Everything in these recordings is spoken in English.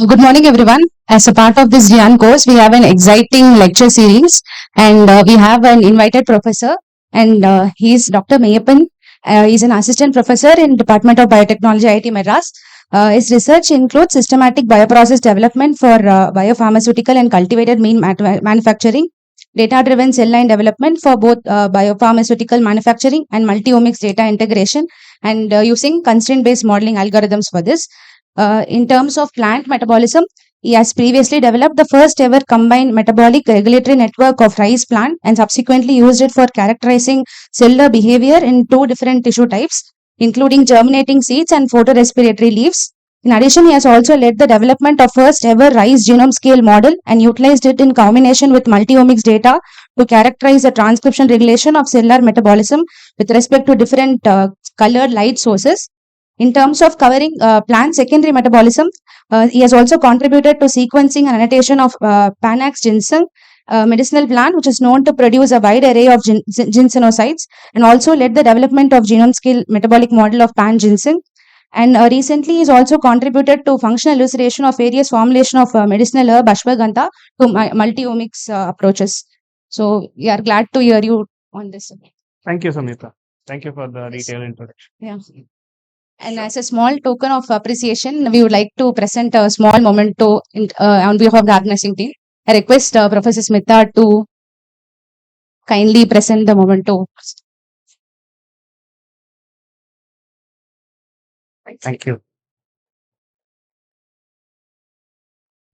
Good morning, everyone. As a part of this GIAN course, we have an exciting lecture series, and we have an invited professor, and he is Dr. Mayappan. He's an assistant professor in Department of Biotechnology, IIT Madras. His research includes systematic bioprocess development for biopharmaceutical and cultivated meat manufacturing, data-driven cell line development for both biopharmaceutical manufacturing and multi-omics data integration, and using constraint-based modeling algorithms for this. In terms of plant metabolism, he has previously developed the first ever combined metabolic regulatory network of rice plant and subsequently used it for characterizing cellular behavior in two different tissue types, including germinating seeds and photorespiratory leaves. In addition, he has also led the development of first ever rice genome scale model and utilized it in combination with multi-omics data to characterize the transcription regulation of cellular metabolism with respect to different colored light sources. In terms of covering plant secondary metabolism, he has also contributed to sequencing and annotation of Panax ginseng, medicinal plant which is known to produce a wide array of ginsenocytes, and also led the development of genome scale metabolic model of pan ginseng. And recently, he's also contributed to functional elucidation of various formulation of medicinal herb ashwagandha to multi-omics approaches. So we are glad to hear you on this. Thank you, Samita. Thank you for the detailed introduction. Yeah. And as a small token of appreciation, we would like to present a small memento on behalf of the organizing team. I request Professor Smita to kindly present the memento. Thank you.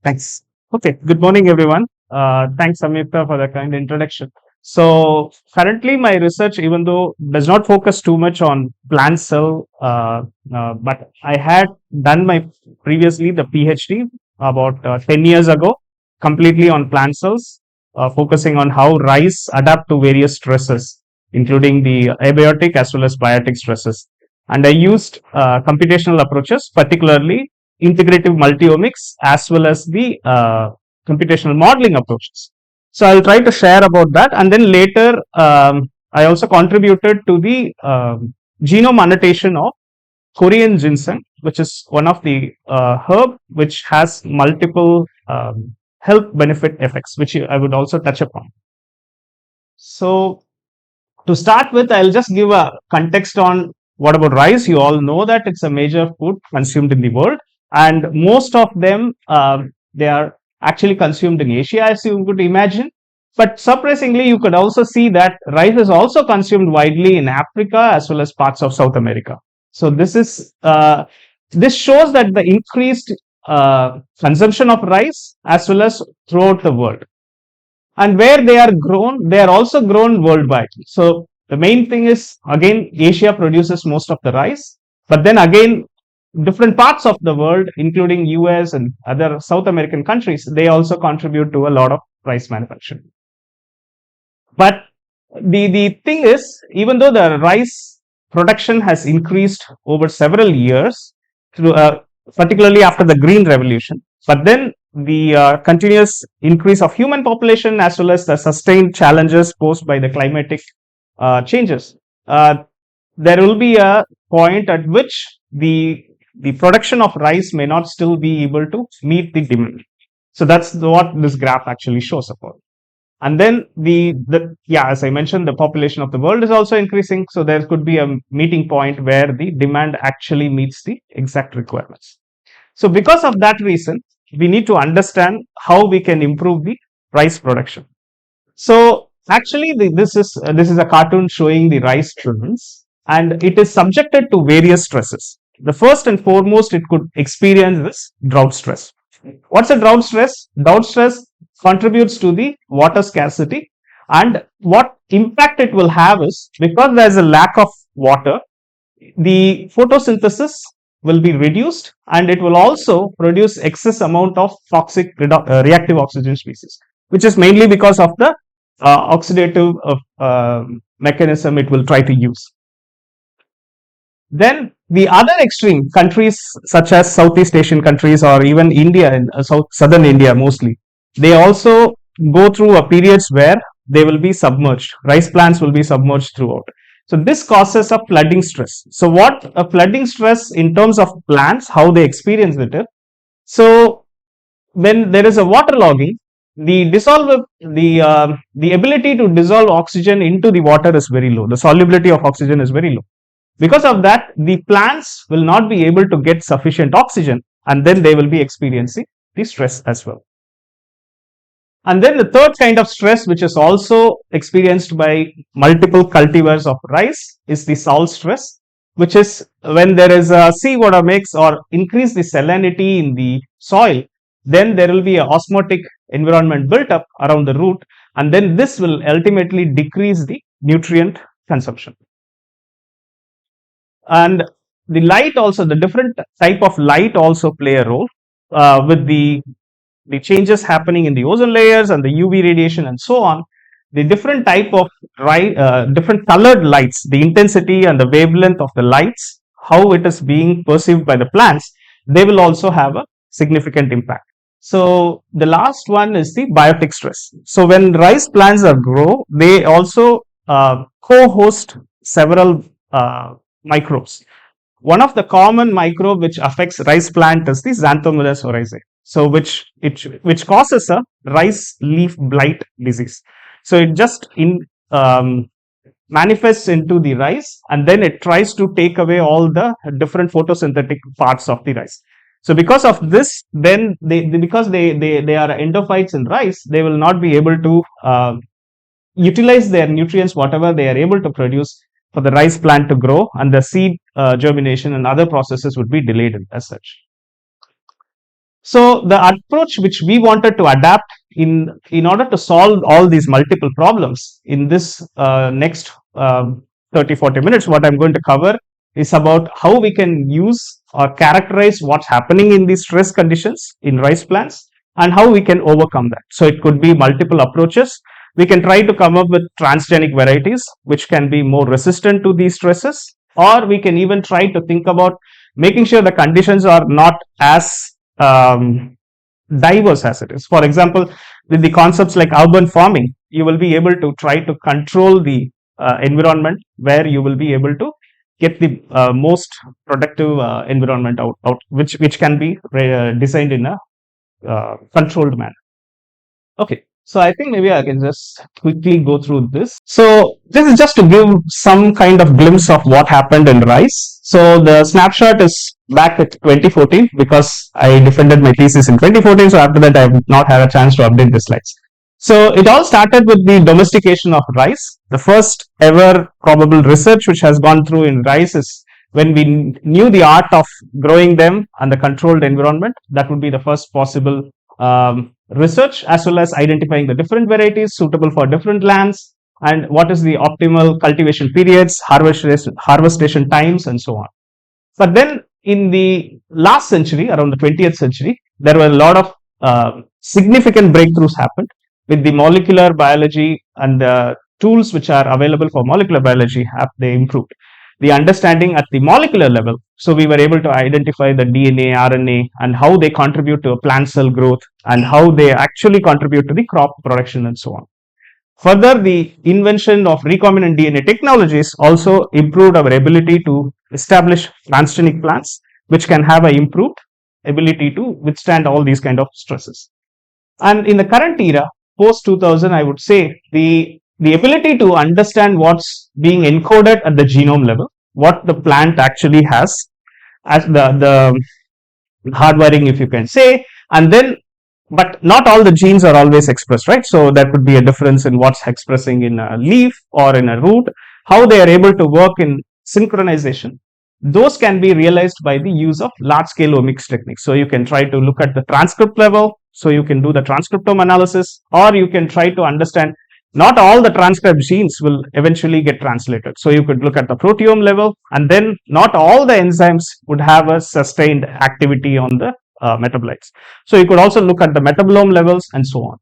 Thanks. Okay. Good morning, everyone. Thanks, Samita, for the kind introduction. So currently, my research, even though does not focus too much on plant cell, but I had done my previously the PhD about 10 years ago, completely on plant cells, focusing on how rice adapt to various stresses, including the abiotic as well as biotic stresses. And I used computational approaches, particularly integrative multiomics as well as the computational modeling approaches. So I'll try to share about that, and then later I also contributed to the genome annotation of Korean ginseng, which is one of the herb which has multiple health benefit effects, which I would also touch upon. So to start with, I'll just give a context on what about rice. You all know that it's a major food consumed in the world, and most of them they are actually consumed in Asia, as you could imagine. But surprisingly, you could also see that rice is also consumed widely in Africa as well as parts of South America. So this shows that the increased consumption of rice as well as throughout the world. And where they are grown, they are also grown worldwide. So the main thing is, again, Asia produces most of the rice, but then again, different parts of the world, including US and other South American countries, they also contribute to a lot of rice manufacturing. But the thing is, even though the rice production has increased over several years, through, particularly after the Green Revolution, but then the continuous increase of human population as well as the sustained challenges posed by the climatic changes, there will be a point at which the production of rice may not still be able to meet the demand. So that's what this graph actually shows about. And then as I mentioned, the population of the world is also increasing. So there could be a meeting point where the demand actually meets the exact requirements. So because of that reason, we need to understand how we can improve the rice production. So actually, this is a cartoon showing the rice plants, and it is subjected to various stresses. The first and foremost, it could experience this drought stress. What's a drought stress? Drought stress contributes to the water scarcity, and what impact it will have is, because there is a lack of water, the photosynthesis will be reduced, and it will also produce excess amount of toxic reactive oxygen species, which is mainly because of the oxidative mechanism it will try to use. Then the other extreme, countries such as Southeast Asian countries or even India and southern India mostly, they also go through a periods where they will be submerged. Rice plants will be submerged throughout. So this causes a flooding stress. So what a flooding stress in terms of plants, how they experience it. So when there is a waterlogging, the ability to dissolve oxygen into the water is very low. The solubility of oxygen is very low. Because of that, the plants will not be able to get sufficient oxygen, and then they will be experiencing the stress as well. And then the third kind of stress, which is also experienced by multiple cultivars of rice, is the soil stress, which is when there is a seawater mix or increase the salinity in the soil, then there will be a osmotic environment built up around the root, and then this will ultimately decrease the nutrient consumption. And the light also, the different type of light also play a role with the changes happening in the ozone layers and the UV radiation and so on. The different type of different colored lights, the intensity and the wavelength of the lights, how it is being perceived by the plants, they will also have a significant impact. So the last one is the biotic stress. So when rice plants are grow, they also co-host several microbes. One of the common microbe which affects rice plant is the Xanthomonas oryzae. So which causes a rice leaf blight disease. So it just manifests into the rice, and then it tries to take away all the different photosynthetic parts of the rice. So because of this, then because they are endophytes in rice, they will not be able to utilize their nutrients, whatever they are able to produce for the rice plant to grow, and the seed germination and other processes would be delayed as such. So the approach which we wanted to adapt in order to solve all these multiple problems in this next 30-40 minutes, what I'm going to cover is about how we can use or characterize what's happening in these stress conditions in rice plants and how we can overcome that. So it could be multiple approaches. We can try to come up with transgenic varieties which can be more resistant to these stresses, or we can even try to think about making sure the conditions are not as diverse as it is. For example, with the concepts like urban farming, you will be able to try to control the environment where you will be able to get the most productive environment out which can be designed in a controlled manner. Okay, so I think maybe I can just quickly go through this. So this is just to give some kind of glimpse of what happened in rice. So the snapshot is back at 2014 because I defended my thesis in 2014. So after that, I have not had a chance to update the slides. So it all started with the domestication of rice. The first ever probable research which has gone through in rice is when we knew the art of growing them and the controlled environment. That would be the first possible research, as well as identifying the different varieties suitable for different lands and what is the optimal cultivation periods, harvestation times, and so on. But then in the last century, around the 20th century, there were a lot of significant breakthroughs happened with the molecular biology, and the tools which are available for molecular biology they improved the understanding at the molecular level. So we were able to identify the DNA, RNA, and how they contribute to a plant cell growth and how they actually contribute to the crop production and so on. Further, the invention of recombinant DNA technologies also improved our ability to establish transgenic plants, which can have an improved ability to withstand all these kind of stresses. And in the current era, post 2000, I would say the ability to understand what's being encoded at the genome level, what the plant actually has as the hardwiring, if you can say, and then but not all the genes are always expressed, right? So there could be a difference in what's expressing in a leaf or in a root, how they are able to work in synchronization. Those can be realized by the use of large scale omics techniques. So you can try to look at the transcript level, so you can do the transcriptome analysis, or you can try to understand not all the transcript genes will eventually get translated. So you could look at the proteome level, and then not all the enzymes would have a sustained activity on the metabolites. So you could also look at the metabolome levels and so on.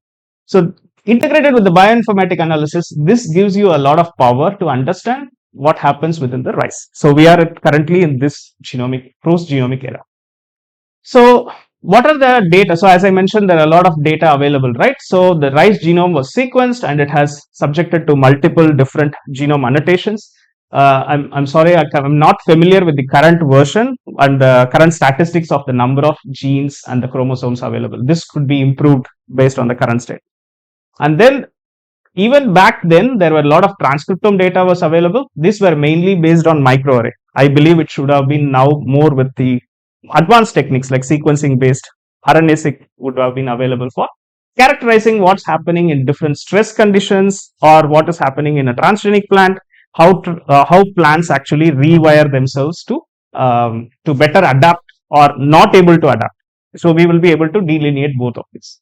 So integrated with the bioinformatic analysis, this gives you a lot of power to understand what happens within the rice. So we are currently in this post-genomic era. So what are the data? So as I mentioned, there are a lot of data available, right? So the rice genome was sequenced and it has subjected to multiple different genome annotations. I'm sorry, I'm not familiar with the current version and the current statistics of the number of genes and the chromosomes available. This could be improved based on the current state. And then even back then, there were a lot of transcriptome data was available. These were mainly based on microarray. I believe it should have been now more with the advanced techniques like sequencing based RNA-seq would have been available for characterizing what's happening in different stress conditions or what is happening in a transgenic plant, how plants actually rewire themselves to better adapt or not able to adapt. So we will be able to delineate both of these.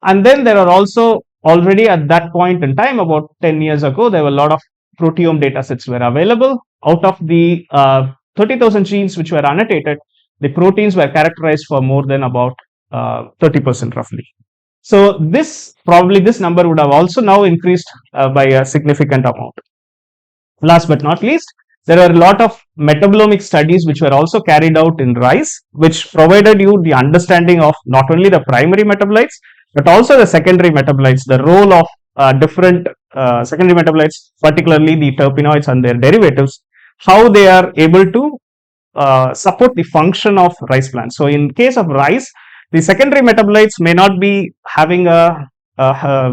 And then there are also already at that point in time, about 10 years ago, there were a lot of proteome data sets were available. Out of the 30,000 genes which were annotated, the proteins were characterized for more than about 30% roughly. So this number would have also now increased by a significant amount. Last but not least, there are a lot of metabolomic studies which were also carried out in rice, which provided you the understanding of not only the primary metabolites, but also the secondary metabolites, the role of different secondary metabolites, particularly the terpenoids and their derivatives, how they are able to support the function of rice plants. So, in case of rice, the secondary metabolites may not be having a, a,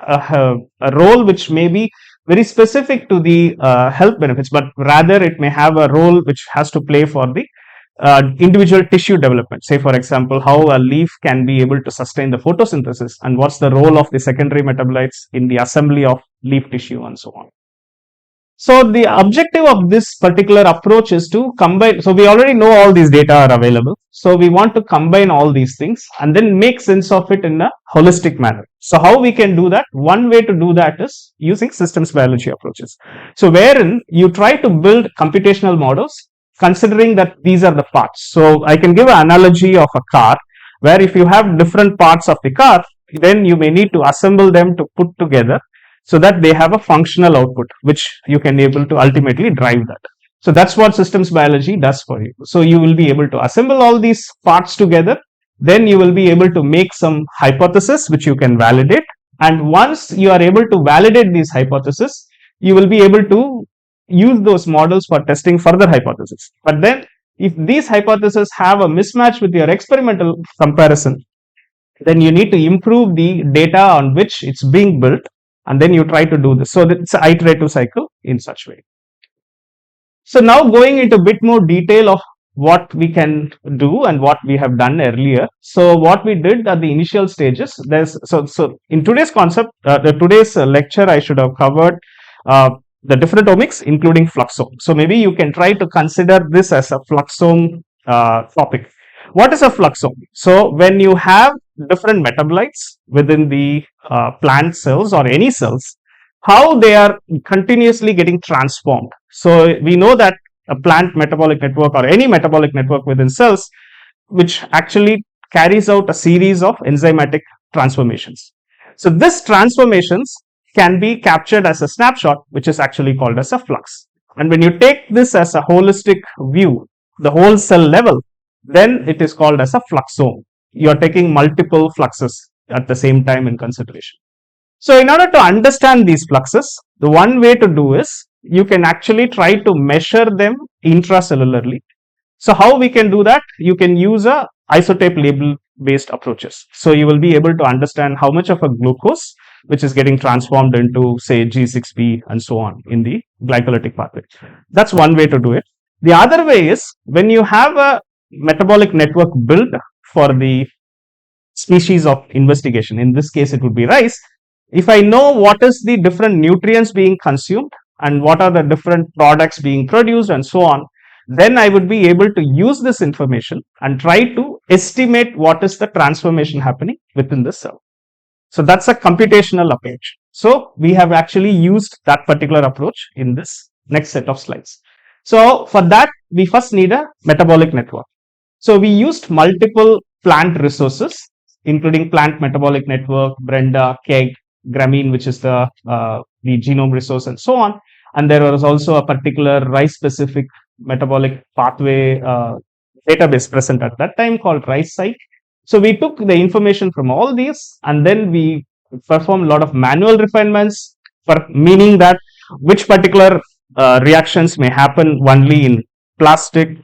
a role which may be very specific to the health benefits, but rather it may have a role which has to play for the individual tissue development. Say, for example, how a leaf can be able to sustain the photosynthesis and what's the role of the secondary metabolites in the assembly of leaf tissue and so on. So the objective of this particular approach is to combine. So we already know all these data are available. So we want to combine all these things and then make sense of it in a holistic manner. So how we can do that? One way to do that is using systems biology approaches. So wherein you try to build computational models considering that these are the parts. So I can give an analogy of a car where if you have different parts of the car, then you may need to assemble them to put together so that they have a functional output which you can be able to ultimately drive that. So that's what systems biology does for you. So you will be able to assemble all these parts together, then you will be able to make some hypothesis which you can validate, and once you are able to validate these hypotheses, you will be able to use those models for testing further hypotheses. But then if these hypotheses have a mismatch with your experimental comparison, then you need to improve the data on which it's being built, and then you try to do this. So it's an iterative cycle in such way. So now going into a bit more detail of what we can do and what we have done earlier. So what we did at the initial stages, so in today's concept, today's lecture, I should have covered the different omics, including fluxome. So maybe you can try to consider this as a fluxome topic. What is a fluxome? So when you have different metabolites within the plant cells or any cells, how they are continuously getting transformed. So we know that a plant metabolic network or any metabolic network within cells, which actually carries out a series of enzymatic transformations. So these transformations can be captured as a snapshot, which is actually called as a flux. And when you take this as a holistic view, the whole cell level, then it is called as a fluxome. You are taking multiple fluxes at the same time in consideration. So in order to understand these fluxes, the one way to do is you can actually try to measure them intracellularly. So how we can do that? You can use a isotope label based approaches. So you will be able to understand how much of a glucose which is getting transformed into say G6P and so on in the glycolytic pathway. That's one way to do it. The other way is when you have a metabolic network built for the species of investigation, in this case it would be rice. If I know what is the different nutrients being consumed and what are the different products being produced and so on, then I would be able to use this information and try to estimate what is the transformation happening within the cell. So that's a computational approach. So we have actually used that particular approach in this next set of slides. So for that, we first need a metabolic network. So we used multiple plant resources, including plant metabolic network, Brenda, KEGG, Gramine, which is the genome resource, and so on. And there was also a particular rice-specific metabolic pathway database present at that time called RiceSite. So we took the information from all these, and then we performed a lot of manual refinements, for meaning that which particular reactions may happen only in plastic,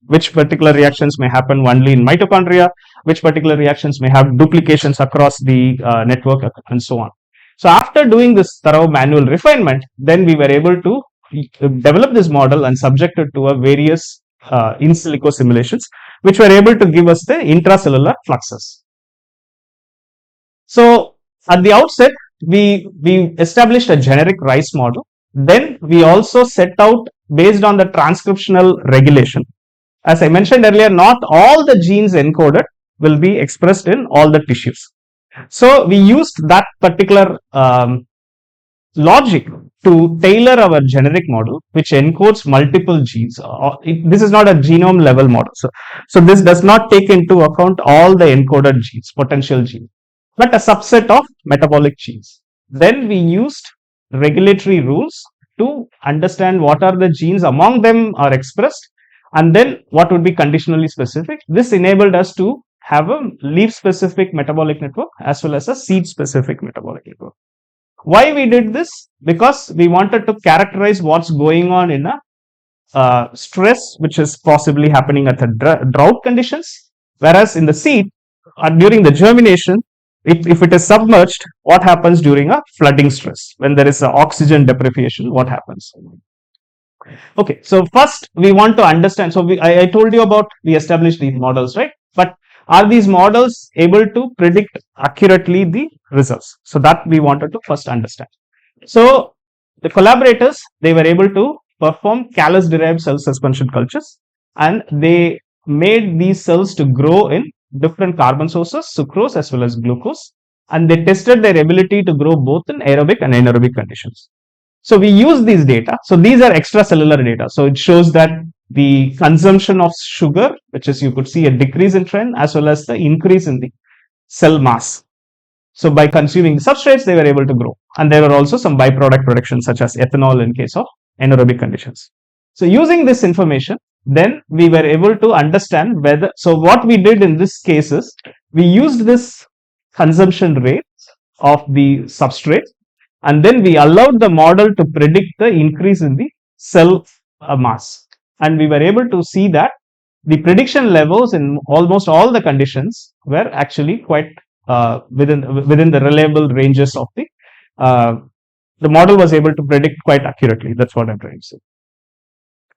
which particular reactions may happen only in mitochondria, which particular reactions may have duplications across the network, and so on. So after doing this thorough manual refinement, then we were able to develop this model and subject it to a various in silico simulations, which were able to give us the intracellular fluxes. So at the outset, we established a generic rice model. Then we also set out based on the transcriptional regulation. As I mentioned earlier, not all the genes encoded will be expressed in all the tissues. So we used that particular logic to tailor our generic model, which encodes multiple genes. This is not a genome level model. So this does not take into account all the encoded genes, potential genes, but a subset of metabolic genes. Then we used regulatory rules to understand what are the genes among them are expressed, and then what would be conditionally specific. This enabled us to have a leaf specific metabolic network as well as a seed specific metabolic network. Why we did this? Because we wanted to characterize what's going on in a stress which is possibly happening at the drought conditions, whereas in the seed during the germination, if it is submerged, what happens during a flooding stress? When there is a oxygen deprivation, what happens? Okay, so first we want to understand. So I told you about we established these models, right? But are these models able to predict accurately the results? So that we wanted to first understand. So the collaborators, they were able to perform callus derived cell suspension cultures, and they made these cells to grow in different carbon sources, sucrose as well as glucose, and they tested their ability to grow both in aerobic and anaerobic conditions. So we use these data. So these are extracellular data. So it shows that the consumption of sugar, which is you could see a decrease in trend, as well as the increase in the cell mass. So by consuming substrates, they were able to grow. And there were also some byproduct production, such as ethanol in case of anaerobic conditions. So using this information, then we were able to understand whether, so what we did in this case is, we used this consumption rate of the substrate, and then we allowed the model to predict the increase in the cell mass. And we were able to see that the prediction levels in almost all the conditions were actually quite within the reliable ranges of the model was able to predict quite accurately. That's what I'm trying to say.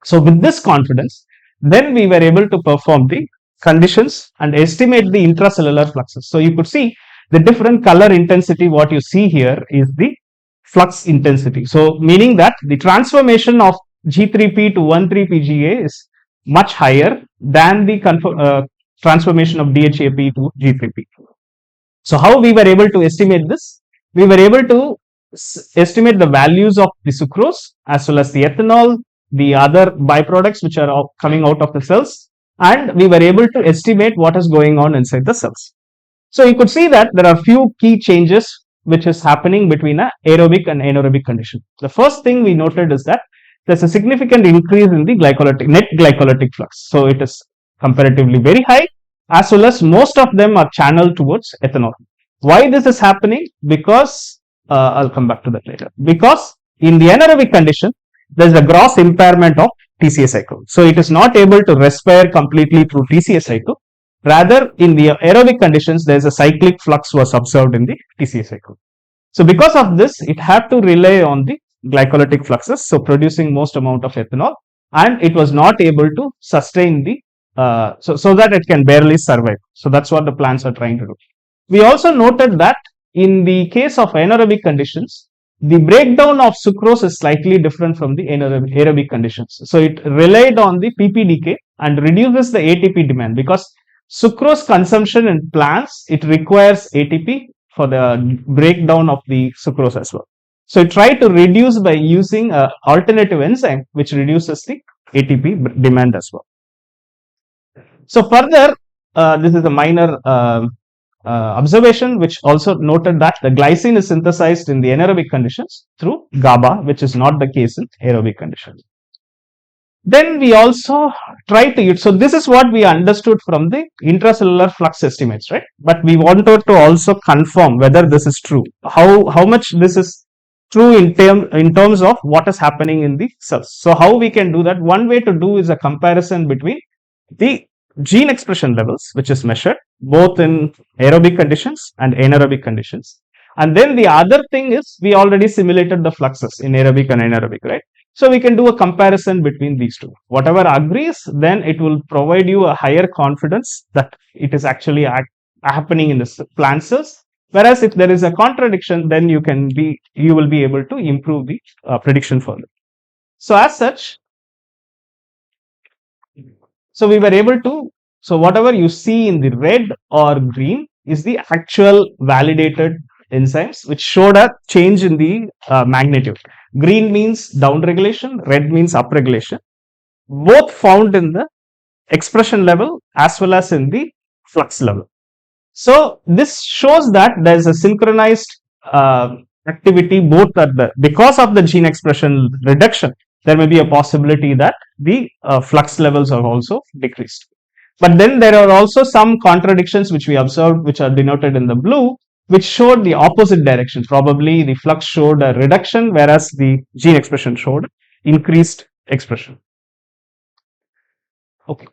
So with this confidence, then we were able to perform the conditions and estimate the intracellular fluxes. So you could see the different color intensity. What you see here is the flux intensity. So meaning that the transformation of G3P to 1,3-PGA is much higher than the transformation of DHAP to G3P. So how we were able to estimate this? We were able to estimate the values of the sucrose as well as the ethanol, the other byproducts which are coming out of the cells, and we were able to estimate what is going on inside the cells. So you could see that there are few key changes which is happening between an aerobic and anaerobic condition. The first thing we noted is that there's a significant increase in the net glycolytic flux. So it is comparatively very high, as well as most of them are channeled towards ethanol. Why this is happening? Because I'll come back to that later. Because in the anaerobic condition, there's a gross impairment of TCA cycle. So it is not able to respire completely through TCA cycle. Rather, in the aerobic conditions, there's a cyclic flux was observed in the TCA cycle. So because of this, it had to rely on the glycolytic fluxes, so producing most amount of ethanol, and it was not able to sustain the so that it can barely survive. So that's what the plants are trying to do. We also noted that in the case of anaerobic conditions, the breakdown of sucrose is slightly different from the aerobic conditions. So it relied on the PPDK and reduces the ATP demand, because sucrose consumption in plants, it requires ATP for the breakdown of the sucrose as well. So it tried to reduce by using an alternative enzyme which reduces the ATP demand as well. So further, this is a minor observation which also noted that the glycine is synthesized in the anaerobic conditions through GABA, which is not the case in aerobic conditions. Then we also try to use, so this is what we understood from the intracellular flux estimates, right? But we wanted to also confirm whether this is true. How much this is true in terms of what is happening in the cells. So how we can do that? One way to do is a comparison between the gene expression levels, which is measured both in aerobic conditions and anaerobic conditions. And then the other thing is we already simulated the fluxes in aerobic and anaerobic, right? So we can do a comparison between these two. Whatever agrees, then it will provide you a higher confidence that it is actually happening in the plant cells. Whereas if there is a contradiction, then you will be able to improve the prediction further. So as such, so we were able to, so whatever you see in the red or green is the actual validated enzymes which showed a change in the magnitude. Green means down regulation, red means up regulation, both found in the expression level as well as in the flux level. So this shows that there is a synchronized uh, activity both at the, because of the gene expression reduction, there may be a possibility that the flux levels are also decreased. But then there are also some contradictions which we observed, which are denoted in the blue, which showed the opposite direction. Probably the flux showed a reduction, whereas the gene expression showed increased expression. Okay.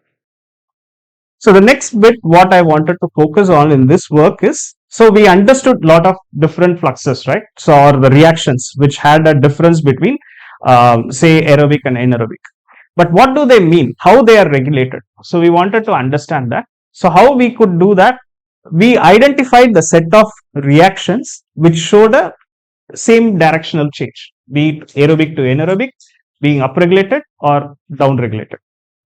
So the next bit, what I wanted to focus on in this work is, so we understood a lot of different fluxes, right? So, or the reactions which had a difference between, say, aerobic and anaerobic. But what do they mean? How they are regulated? So we wanted to understand that. So how we could do that? We identified the set of reactions which showed a same directional change, be it aerobic to anaerobic, being upregulated or downregulated.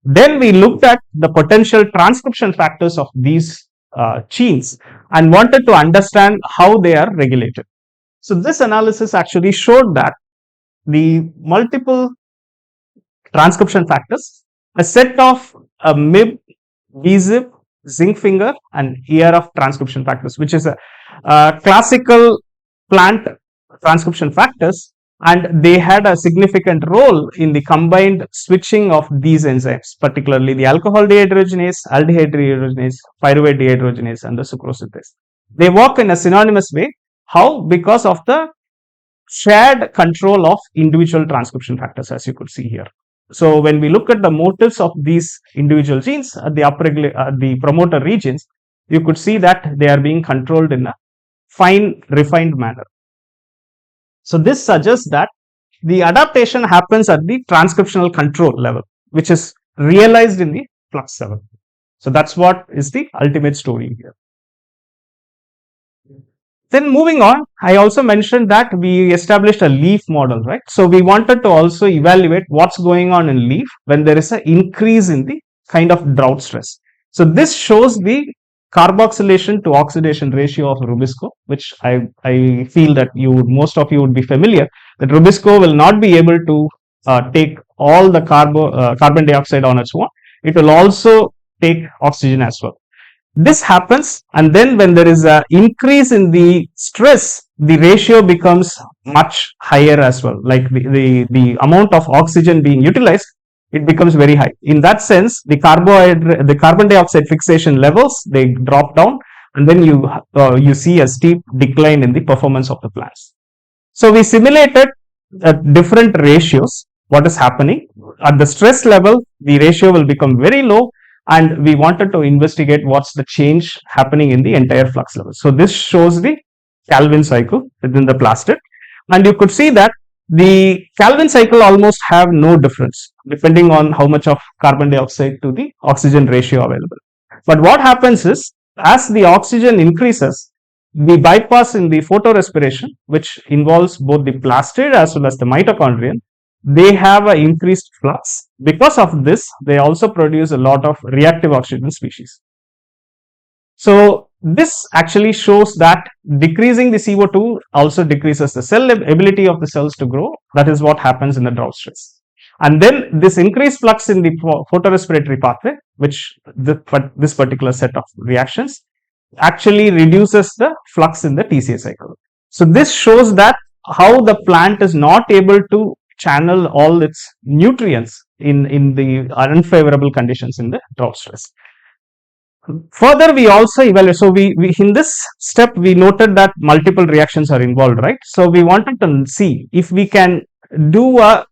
Then we looked at the potential transcription factors of these genes and wanted to understand how they are regulated. So this analysis actually showed that the multiple transcription factors, a set of MIB, BZIP, zinc finger, and ERF transcription factors, which is a classical plant transcription factors, and they had a significant role in the combined switching of these enzymes, particularly the alcohol dehydrogenase, aldehyde dehydrogenase, pyruvate dehydrogenase, and the sucrose synthase. They work in a synonymous way. How? Because of the shared control of individual transcription factors, as you could see here. So when we look at the motifs of these individual genes at the promoter regions, you could see that they are being controlled in a fine, refined manner. So this suggests that the adaptation happens at the transcriptional control level, which is realized in the flux level. So that's what is the ultimate story here. Then moving on, I also mentioned that we established a leaf model, right? So we wanted to also evaluate what's going on in leaf when there is an increase in the kind of drought stress. So this shows the carboxylation to oxidation ratio of Rubisco, which I feel that most of you would be familiar, that Rubisco will not be able to take all the carbon dioxide on its own. It will also take oxygen as well. This happens, and then when there is an increase in the stress, the ratio becomes much higher as well. Like the amount of oxygen being utilized, it becomes very high. In that sense, the carbon dioxide fixation levels, they drop down, and then you see a steep decline in the performance of the plants. So we simulated different ratios. What is happening at the stress level? The ratio will become very low, and we wanted to investigate what's the change happening in the entire flux level. So this shows the Calvin cycle within the plastid, and you could see that the Calvin cycle almost have no difference depending on how much of carbon dioxide to the oxygen ratio available. But what happens is, as the oxygen increases, the bypass in the photorespiration, which involves both the plastid as well as the mitochondrion, they have an increased flux. Because of this, they also produce a lot of reactive oxygen species. So this actually shows that decreasing the CO2 also decreases the cell ability of the cells to grow. That is what happens in the drought stress. And then this increased flux in the photorespiratory pathway, which this particular set of reactions actually reduces the flux in the TCA cycle. So this shows that how the plant is not able to channel all its nutrients in the unfavorable conditions in the drought stress. Further, we also evaluate. So we in this step we noted that multiple reactions are involved, right? So we wanted to see if we can do a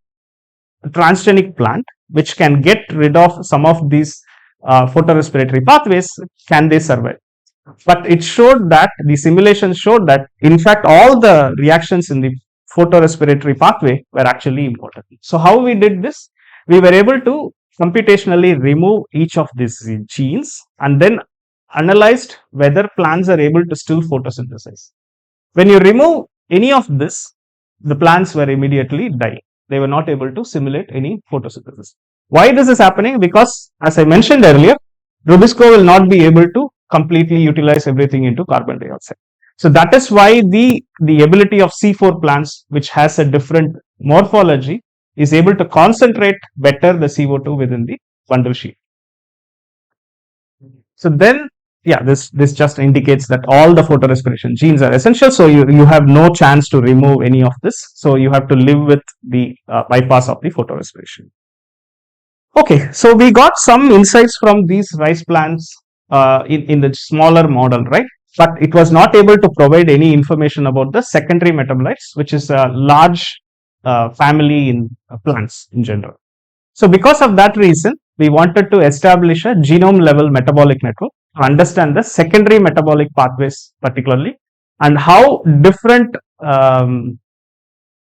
transgenic plant which can get rid of some of these photorespiratory pathways. Can they survive? But it showed that the simulation showed that in fact all the reactions in the photorespiratory pathway were actually important. So how we did this? We were able to computationally remove each of these genes and then analyzed whether plants are able to still photosynthesize. When you remove any of this, the plants were immediately dying. They were not able to simulate any photosynthesis. Why this is happening? Because as I mentioned earlier, Rubisco will not be able to completely utilize everything into carbon dioxide. So that is why the ability of C4 plants, which has a different morphology, is able to concentrate better the CO2 within the bundle sheet. So then, yeah, this just indicates that all the photorespiration genes are essential. So you have no chance to remove any of this. So you have to live with the bypass of the photorespiration. Okay, so we got some insights from these rice plants in the smaller model, right? But it was not able to provide any information about the secondary metabolites, which is a large family in plants in general. So because of that reason, we wanted to establish a genome level metabolic network to understand the secondary metabolic pathways particularly, and how different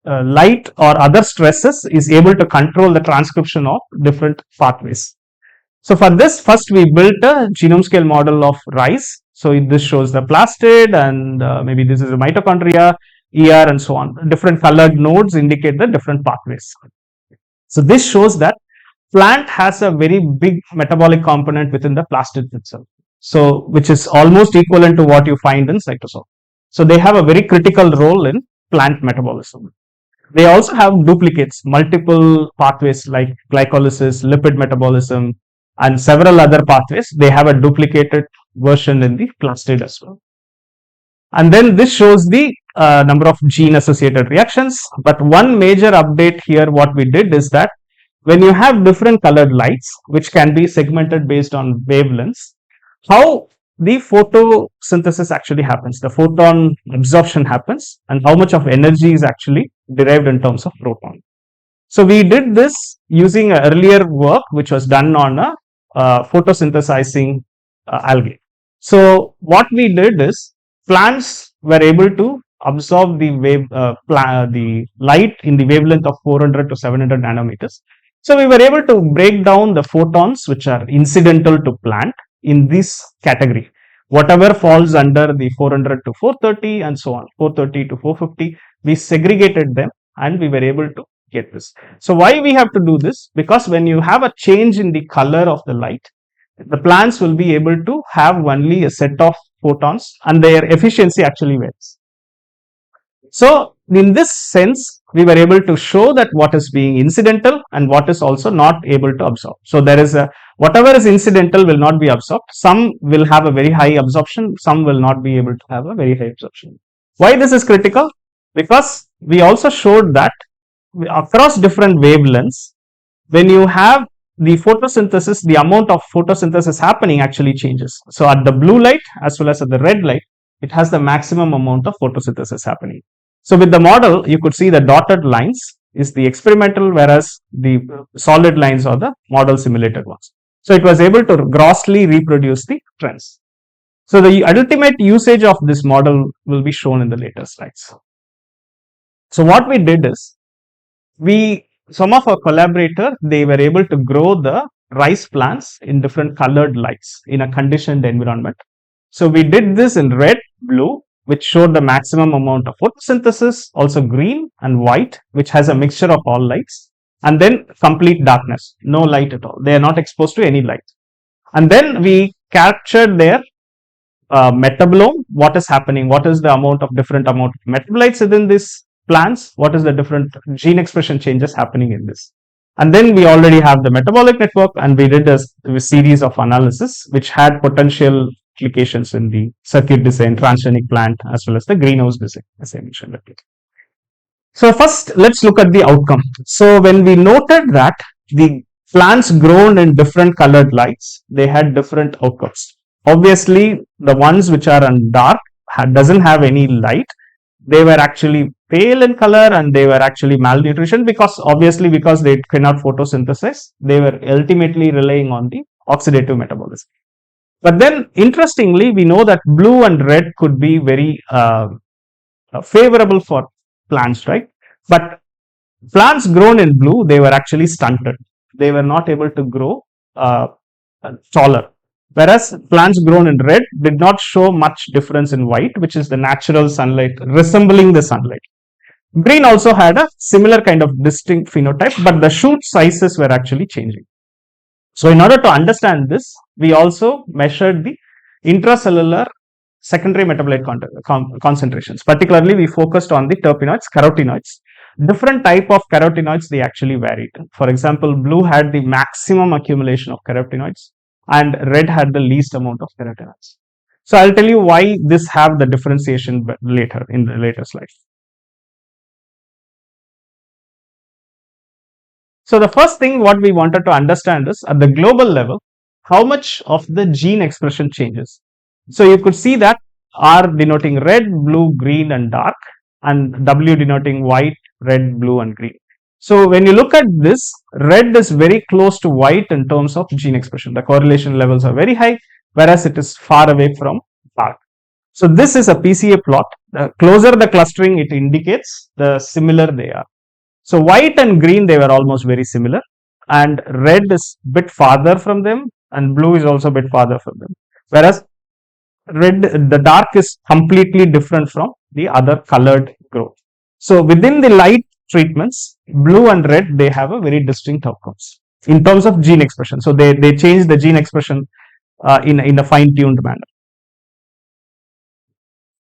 light or other stresses is able to control the transcription of different pathways. So for this, first we built a genome scale model of rice. So this shows the plastid, and maybe this is a mitochondria, ER, and so on. Different colored nodes indicate the different pathways. So this shows that plant has a very big metabolic component within the plastid itself. So which is almost equivalent to what you find in cytosol. So they have a very critical role in plant metabolism. They also have duplicates, multiple pathways like glycolysis, lipid metabolism, and several other pathways. They have a duplicated version in the plastid as well. And then this shows the number of gene associated reactions. But one major update here, what we did is that when you have different colored lights, which can be segmented based on wavelengths, how the photosynthesis actually happens, the photon absorption happens, and how much of energy is actually derived in terms of proton. So we did this using earlier work which was done on a photosynthesizing algae. So what we did is plants were able to absorb the light in the wavelength of 400 to 700 nanometers. So we were able to break down the photons which are incidental to plant in this category. Whatever falls under the 400 to 430 and so on, 430 to 450, we segregated them and we were able to get this. So why we have to do this? Because when you have a change in the color of the light, the plants will be able to have only a set of photons and their efficiency actually varies. So in this sense, we were able to show that what is being incidental and what is also not able to absorb. So there is a whatever is incidental will not be absorbed. Some will have a very high absorption, some will not be able to have a very high absorption. Why this is critical? Because we also showed that across different wavelengths, when you have the photosynthesis, the amount of photosynthesis happening actually changes. So at the blue light as well as at the red light, it has the maximum amount of photosynthesis happening. So with the model, you could see the dotted lines is the experimental, whereas the solid lines are the model simulated ones. So it was able to grossly reproduce the trends. So the ultimate usage of this model will be shown in the later slides. So what we did is, some of our collaborators, they were able to grow the rice plants in different colored lights in a conditioned environment. So we did this in red, blue, which showed the maximum amount of photosynthesis, also green and white, which has a mixture of all lights, and then complete darkness, no light at all. They are not exposed to any light. And then we captured their metabolome, what is happening, what is the amount of different amount of metabolites within this plants, what is the different gene expression changes happening in this. And then we already have the metabolic network, and we did a series of analysis which had potential applications in the circuit design, transgenic plant, as well as the greenhouse design, as I mentioned earlier. So first, let's look at the outcome. So when we noted that the plants grown in different colored lights, they had different outcomes. Obviously, the ones which are on dark doesn't have any light. They were actually pale in color and they were actually malnutrition because obviously because they cannot photosynthesize, they were ultimately relying on the oxidative metabolism. But then interestingly, we know that blue and red could be very favorable for plants, right? But plants grown in blue, they were actually stunted. They were not able to grow uh, taller. Whereas plants grown in red did not show much difference in white, which is the natural sunlight resembling the sunlight. Green also had a similar kind of distinct phenotype, but the shoot sizes were actually changing. So, in order to understand this, we also measured the intracellular secondary metabolite concentrations. Particularly, we focused on the terpenoids, carotenoids. Different type of carotenoids they actually varied. For example, blue had the maximum accumulation of carotenoids, and red had the least amount of carotenoids. So, I'll tell you why this have the differentiation later in the later slides. So the first thing what we wanted to understand is at the global level, how much of the gene expression changes. So you could see that R denoting red, blue, green and dark, and W denoting white, red, blue and green. So when you look at this, red is very close to white in terms of gene expression. The correlation levels are very high, whereas it is far away from dark. So this is a PCA plot. The closer the clustering, it indicates the similar they are. So white and green, they were almost very similar, and red is bit farther from them, and blue is also a bit farther from them. Whereas red, the dark is completely different from the other colored growth. So within the light treatments, blue and red, they have a very distinct outcomes in terms of gene expression. So they change the gene expression in a fine-tuned manner.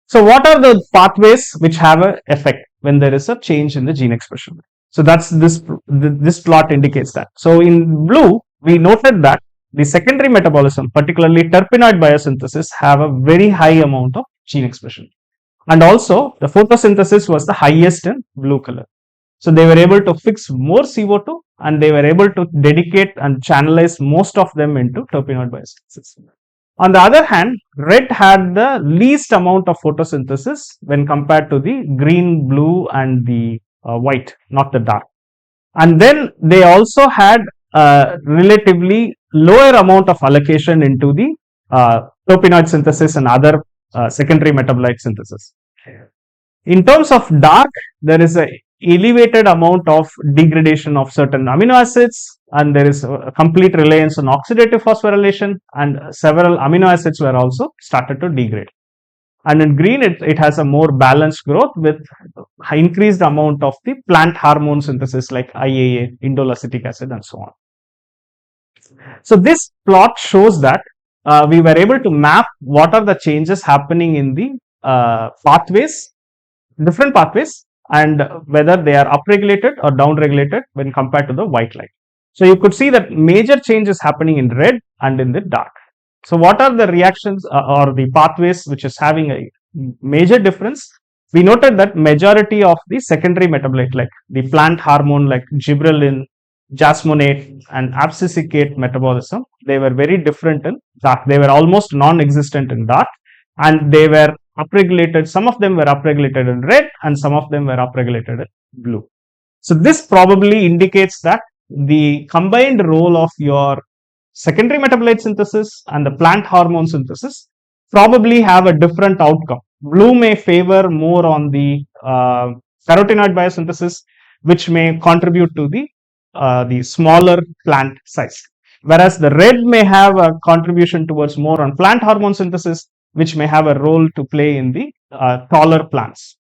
So what are the pathways which have an effect when there is a change in the gene expression? So that's this plot indicates that. So in blue, we noted that the secondary metabolism, particularly terpenoid biosynthesis, have a very high amount of gene expression. And also the photosynthesis was the highest in blue color. So they were able to fix more CO2 and they were able to dedicate and channelize most of them into terpenoid biosynthesis. On the other hand, red had the least amount of photosynthesis when compared to the green, blue and the white, not the dark. And then they also had a relatively lower amount of allocation into the terpenoid synthesis and other secondary metabolite synthesis. In terms of dark, there is a elevated amount of degradation of certain amino acids, and there is a complete reliance on oxidative phosphorylation, and several amino acids were also started to degrade. And in green, it has a more balanced growth with increased amount of the plant hormone synthesis like IAA, indole acetic acid, and so on. So this plot shows that we were able to map what are the changes happening in the pathways, different pathways, and whether they are upregulated or downregulated when compared to the white light. So you could see that major change is happening in red and in the dark. So what are the reactions or the pathways which is having a major difference? We noted that majority of the secondary metabolite like the plant hormone like gibberellin, jasmonate and abscissicate metabolism, they were very different in dark. They were almost non-existent in dark, and they were upregulated. Some of them were upregulated in red and some of them were upregulated in blue. So this probably indicates that the combined role of your secondary metabolite synthesis and the plant hormone synthesis probably have a different outcome. Blue may favor more on the carotenoid biosynthesis, which may contribute to the smaller plant size, whereas the red may have a contribution towards more on plant hormone synthesis, which may have a role to play in the taller plants.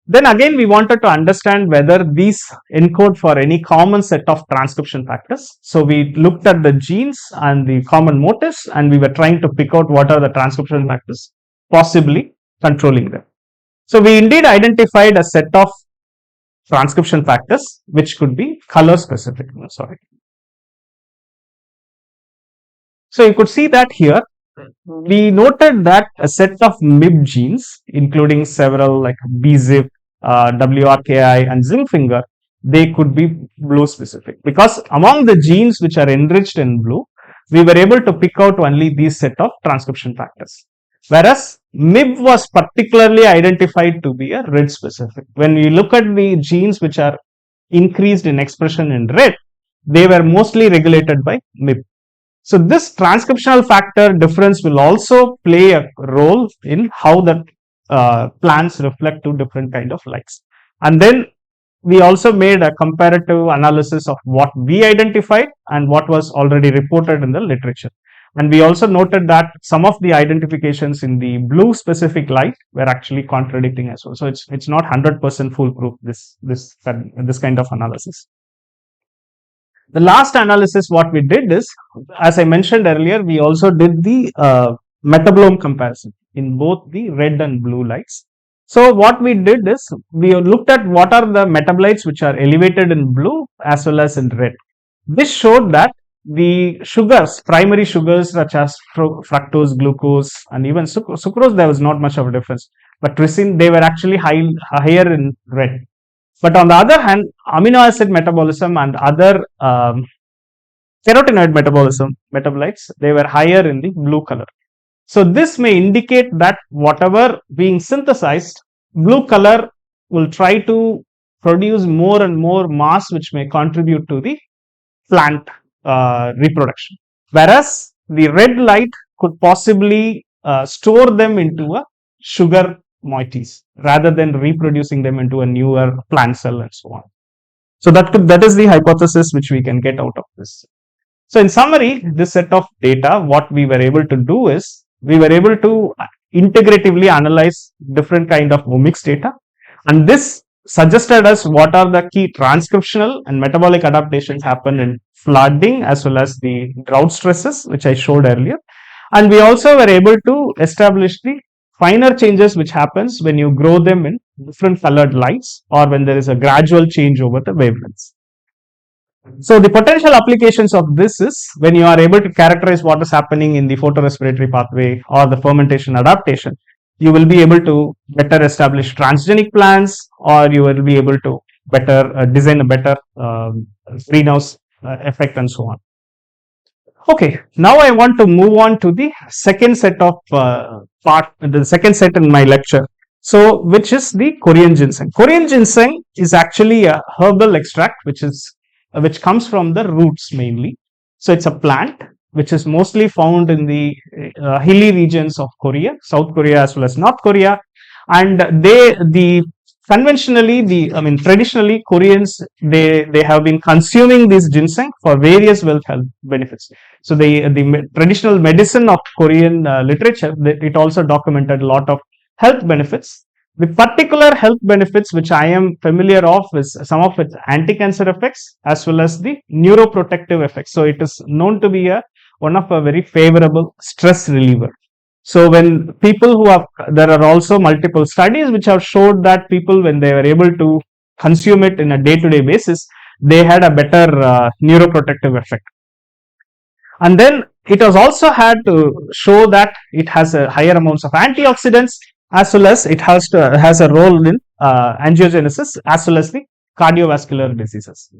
Then again, we wanted to understand whether these encode for any common set of transcription factors. So we looked at the genes and the common motifs, and we were trying to pick out what are the transcription factors possibly controlling them. So we indeed identified a set of transcription factors which could be color specific. Sorry. So you could see that here we noted that a set of MIB genes, including several like BZIP, WRKI, and zinc finger, they could be blue specific because among the genes which are enriched in blue, we were able to pick out only these set of transcription factors. Whereas MIB was particularly identified to be a red specific. When we look at the genes which are increased in expression in red, they were mostly regulated by MIB. So this transcriptional factor difference will also play a role in how the plants reflect to different kind of lights. And then we also made a comparative analysis of what we identified and what was already reported in the literature. And we also noted that some of the identifications in the blue specific light were actually contradicting as well. So it's not 100% foolproof, this kind of analysis. The last analysis what we did is, as I mentioned earlier, we also did the metabolome comparison in both the red and blue lights. So what we did is we looked at what are the metabolites which are elevated in blue as well as in red. This showed that the sugars, primary sugars such as fructose, glucose, and even sucrose, there was not much of a difference. But trypsin, they were actually higher in red. But on the other hand, amino acid metabolism and other carotenoid metabolites, they were higher in the blue color. So this may indicate that whatever being synthesized, blue color will try to produce more and more mass, which may contribute to the plant reproduction. Whereas the red light could possibly store them into a sugar moieties rather than reproducing them into a newer plant cell and so on. So that is the hypothesis which we can get out of this. So in summary, this set of data, what we were able to do is we were able to integratively analyze different kind of omics data, and this suggested us what are the key transcriptional and metabolic adaptations happen in flooding as well as the drought stresses, which I showed earlier. And we also were able to establish the finer changes which happens when you grow them in different colored lights or when there is a gradual change over the wavelengths. So the potential applications of this is when you are able to characterize what is happening in the photorespiratory pathway or the fermentation adaptation, you will be able to better establish transgenic plants, or you will be able to better design a better greenhouse effect and so on. Okay, now I want to move on to the second set of the second set in my lecture. So, which is the Korean ginseng. Korean ginseng is actually a herbal extract which comes from the roots mainly. So, it's a plant which is mostly found in the hilly regions of Korea, South Korea as well as North Korea, and traditionally Koreans they have been consuming this ginseng for various health benefits. So the traditional medicine of Korean literature, it also documented a lot of health benefits. The particular health benefits which I am familiar of is some of its anti-cancer effects as well as the neuroprotective effects. So it is known to be one of a very favorable stress reliever. So when people there are also multiple studies which have showed that people, when they were able to consume it in a day-to-day basis, they had a better neuroprotective effect. And then it has also had to show that it has a higher amounts of antioxidants, as well as it has a role in angiogenesis as well as the cardiovascular diseases.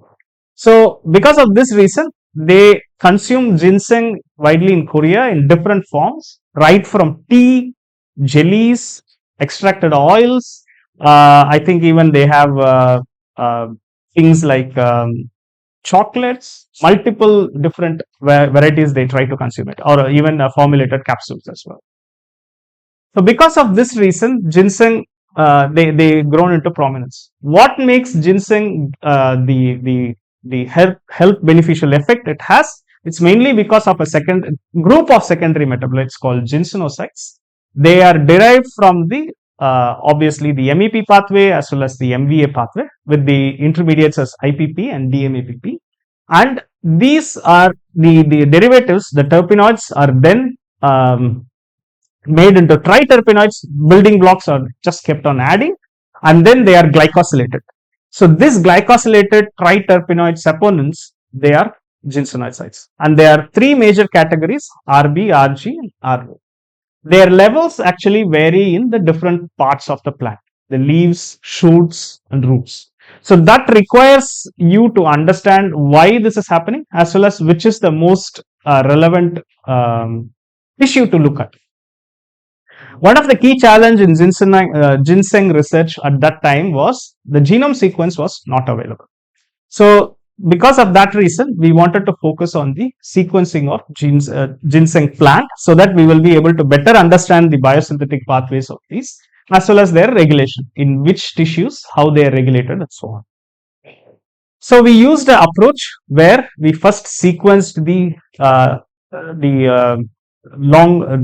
So because of this reason, they consume ginseng widely in Korea in different forms, right from tea, jellies, extracted oils. I think even they have things like chocolates, multiple different varieties they try to consume it, or even formulated capsules as well. So because of this reason, ginseng they grown into prominence. What makes ginseng the health beneficial effect it has? It's mainly because of a second group of secondary metabolites called ginsenosides. They are derived from the obviously the MEP pathway as well as the MVA pathway, with the intermediates as IPP and DMAPP. And these are the derivatives, the terpenoids are then made into triterpenoids. Building blocks are just kept on adding, and then they are glycosylated. So this glycosylated triterpenoid saponins, they are ginsenosides, and there are three major categories: RB, RG, and RO. Their levels actually vary in the different parts of the plant, the leaves, shoots, and roots. So that requires you to understand why this is happening, as well as which is the most relevant issue to look at. One of the key challenge in ginseng research at that time was the genome sequence was not available. So because of that reason, we wanted to focus on the sequencing of ginseng plant so that we will be able to better understand the biosynthetic pathways of these as well as their regulation in which tissues, how they are regulated and so on. So we used an approach where we first sequenced the long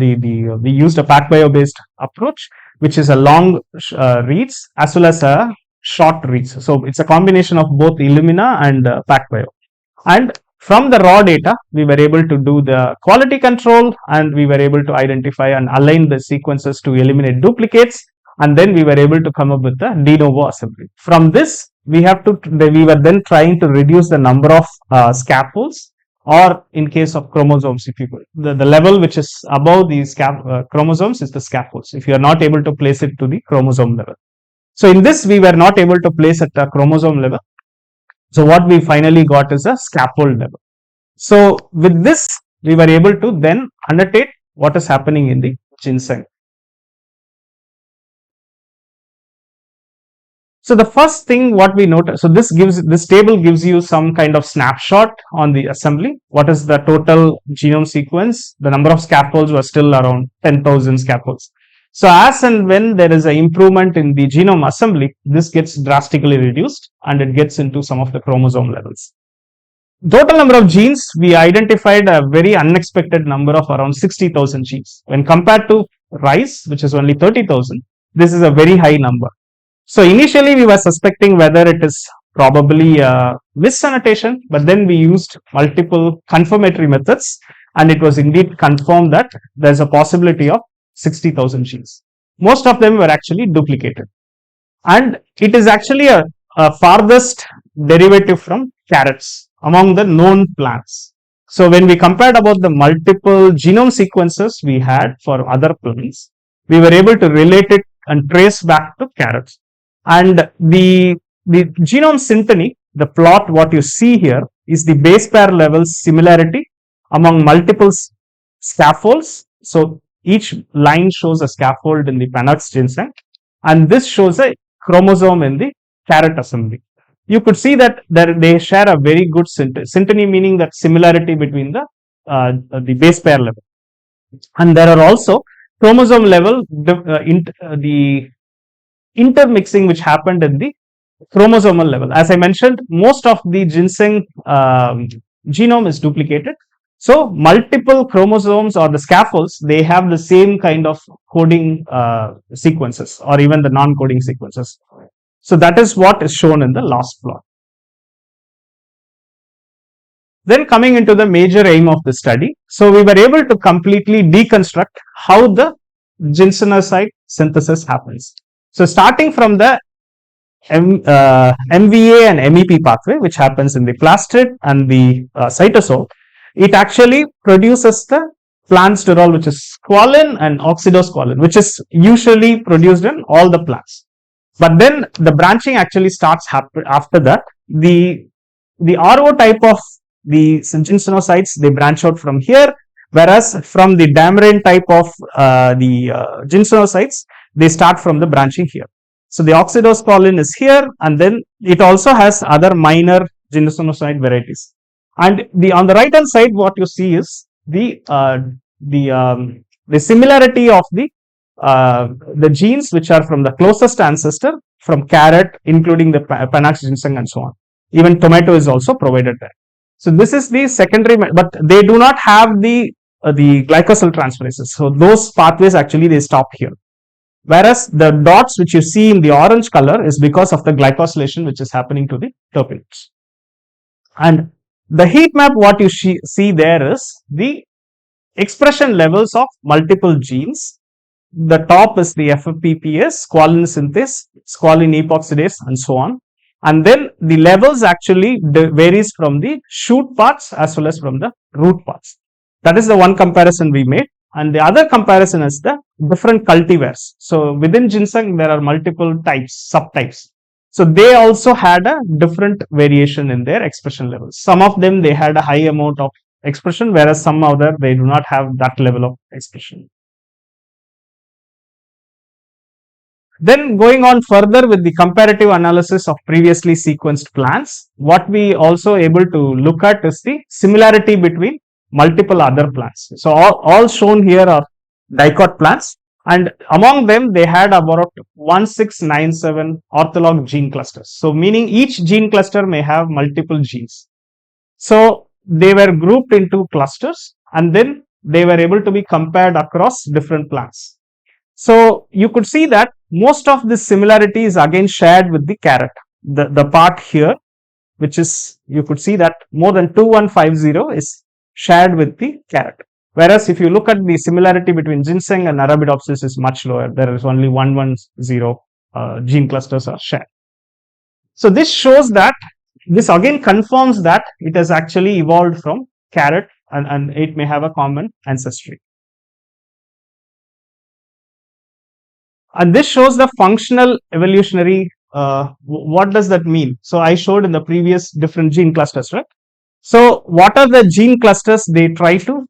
we used a PacBio based approach, which is a long reads as well as a short reads. So it's a combination of both Illumina and PacBio. And from the raw data, we were able to do the quality control and we were able to identify and align the sequences to eliminate duplicates. And then we were able to come up with the de novo assembly. From this, we were then trying to reduce the number of scaffolds, or in case of chromosomes, if you could, the level which is above these chromosomes is the scaffolds. If you are not able to place it to the chromosome level. So in this, we were not able to place at the chromosome level. So what we finally got is a scaffold level. So with this, we were able to then annotate what is happening in the ginseng. So the first thing what we notice, so this table gives you some kind of snapshot on the assembly. What is the total genome sequence? The number of scaffolds was still around 10,000 scaffolds. So as and when there is an improvement in the genome assembly, this gets drastically reduced and it gets into some of the chromosome levels. Total number of genes, we identified a very unexpected number of around 60,000 genes. When compared to rice, which is only 30,000, this is a very high number. So initially we were suspecting whether it is probably a misannotation, but then we used multiple confirmatory methods and it was indeed confirmed that there's a possibility of 60,000 genes. Most of them were actually duplicated. And it is actually a farthest derivative from carrots among the known plants. So when we compared about the multiple genome sequences we had for other plants, we were able to relate it and trace back to carrots. And the genome synteny, the plot what you see here is the base pair level similarity among multiple scaffolds. So each line shows a scaffold in the Panax ginseng, and this shows a chromosome in the carrot assembly. You could see that they share a very good synteny, meaning that similarity between the base pair level. And there are also chromosome level the intermixing which happened in the chromosomal level. As I mentioned, most of the ginseng genome is duplicated. So multiple chromosomes or the scaffolds, they have the same kind of coding sequences or even the non-coding sequences. So that is what is shown in the last plot. Then coming into the major aim of the study. So we were able to completely deconstruct how the ginsenoside synthesis happens. So starting from the MVA and MEP pathway, which happens in the plastid and the cytosol, it actually produces the plant sterol, which is squalene, and oxidosqualene, which is usually produced in all the plants. But then the branching actually starts after that. The RO type of the ginsenosides, they branch out from here, whereas from the damarine type of the ginsenosides, they start from the branching here. So the oxidosqualene is here, and then it also has other minor ginsenoside varieties. And on the right hand side, what you see is the similarity of the genes which are from the closest ancestor from carrot, including the Panax ginseng and so on. Even tomato is also provided there. So this is the secondary, but they do not have the glycosyl transferases. So those pathways actually they stop here. Whereas the dots which you see in the orange color is because of the glycosylation which is happening to the terpenes. And the heat map what you see there is the expression levels of multiple genes. The top is the FFPPS, squalene synthase, squalene epoxidase, and so on. And then the levels actually varies from the shoot parts as well as from the root parts. That is the one comparison we made. And the other comparison is the different cultivars. So within ginseng, there are multiple types, subtypes. So they also had a different variation in their expression levels. Some of them, they had a high amount of expression, whereas some other they do not have that level of expression. Then going on further with the comparative analysis of previously sequenced plants, what we also able to look at is the similarity between multiple other plants. So all shown here are dicot plants, and among them they had about 1697 ortholog gene clusters. So meaning each gene cluster may have multiple genes. So they were grouped into clusters and then they were able to be compared across different plants. So you could see that most of this similarity is again shared with the carrot. The part here, which is, you could see that more than 2150 is shared with the carrot. Whereas if you look at the similarity between ginseng and Arabidopsis is much lower. There is only 110 gene clusters are shared. So this shows that, this again confirms that it has actually evolved from carrot, and it may have a common ancestry. And this shows the functional evolutionary. What does that mean? So I showed in the previous different gene clusters, right? So what are the gene clusters they try to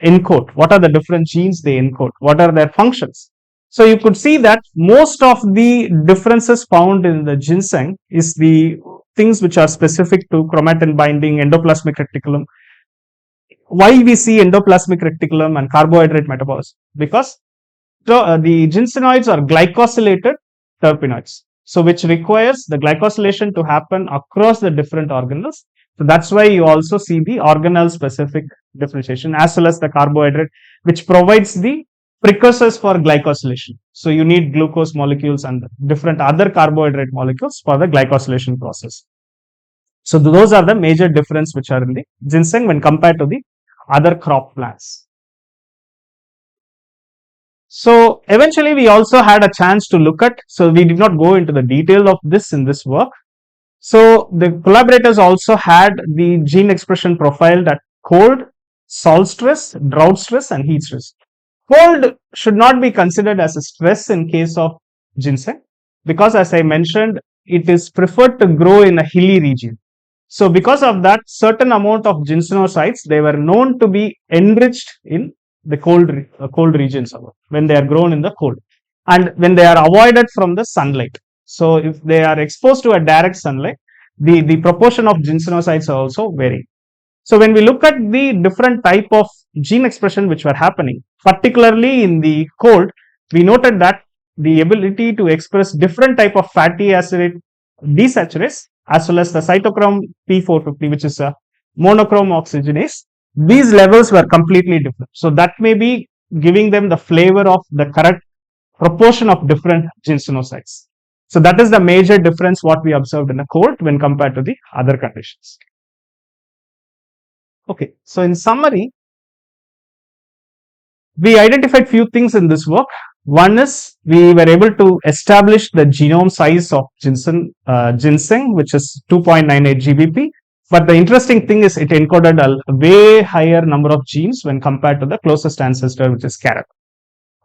encode? What are the different genes they encode? What are their functions? So you could see that most of the differences found in the ginseng is the things which are specific to chromatin binding, endoplasmic reticulum. Why we see endoplasmic reticulum and carbohydrate metabolism? Because the ginseноids are glycosylated terpenoids, so which requires the glycosylation to happen across the different organelles. So that's why you also see the organelle specific differentiation as well as the carbohydrate, which provides the precursors for glycosylation. So you need glucose molecules and different other carbohydrate molecules for the glycosylation process. So those are the major difference which are in the ginseng when compared to the other crop plants. So eventually we also had a chance to look at, so we did not go into the detail of this in this work. So the collaborators also had the gene expression profile at cold, salt stress, drought stress and heat stress. Cold should not be considered as a stress in case of ginseng, because as I mentioned, it is preferred to grow in a hilly region. So because of that, certain amount of ginsenosides, they were known to be enriched in the cold regions when they are grown in the cold, and when they are avoided from the sunlight. So if they are exposed to a direct sunlight, the proportion of ginsenosides are also varying. So when we look at the different type of gene expression which were happening, particularly in the cold, we noted that the ability to express different type of fatty acid desaturase as well as the cytochrome P450, which is a monochrome oxygenase, these levels were completely different. So that may be giving them the flavor of the correct proportion of different ginsenosides. So that is the major difference what we observed in a cold when compared to the other conditions. Okay, so in summary, we identified few things in this work. One is we were able to establish the genome size of ginseng, which is 2.98 GBP. But the interesting thing is it encoded a way higher number of genes when compared to the closest ancestor, which is carrot.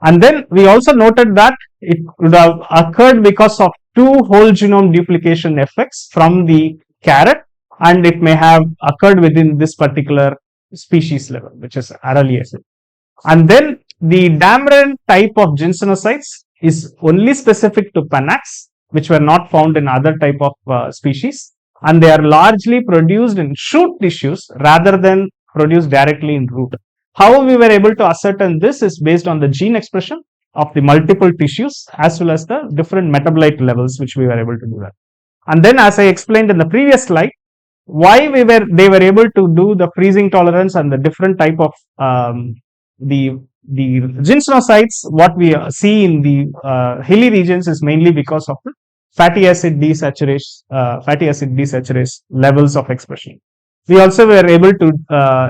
And then we also noted that it would have occurred because of two whole genome duplication effects from the carrot, and it may have occurred within this particular species level, which is Araliacid. And then the Dameron type of ginsenosides is only specific to Panax, which were not found in other type of species, and they are largely produced in shoot tissues rather than produced directly in root. How we were able to ascertain this is based on the gene expression of the multiple tissues as well as the different metabolite levels, which we were able to do that. And then, as I explained in the previous slide, why they were able to do the freezing tolerance and the different type of the ginsenosides what we see in the hilly regions is mainly because of the fatty acid desaturase levels of expression. We also were able to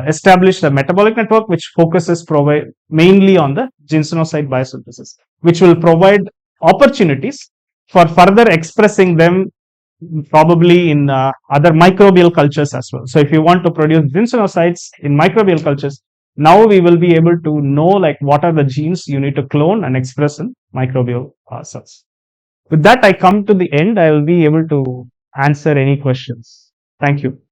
establish a metabolic network which focuses mainly on the ginsenoside biosynthesis, which will provide opportunities for further expressing them probably in other microbial cultures as well. So if you want to produce ginsenosides in microbial cultures, now we will be able to know like what are the genes you need to clone and express in microbial cells. With that, I come to the end. I will be able to answer any questions. Thank you.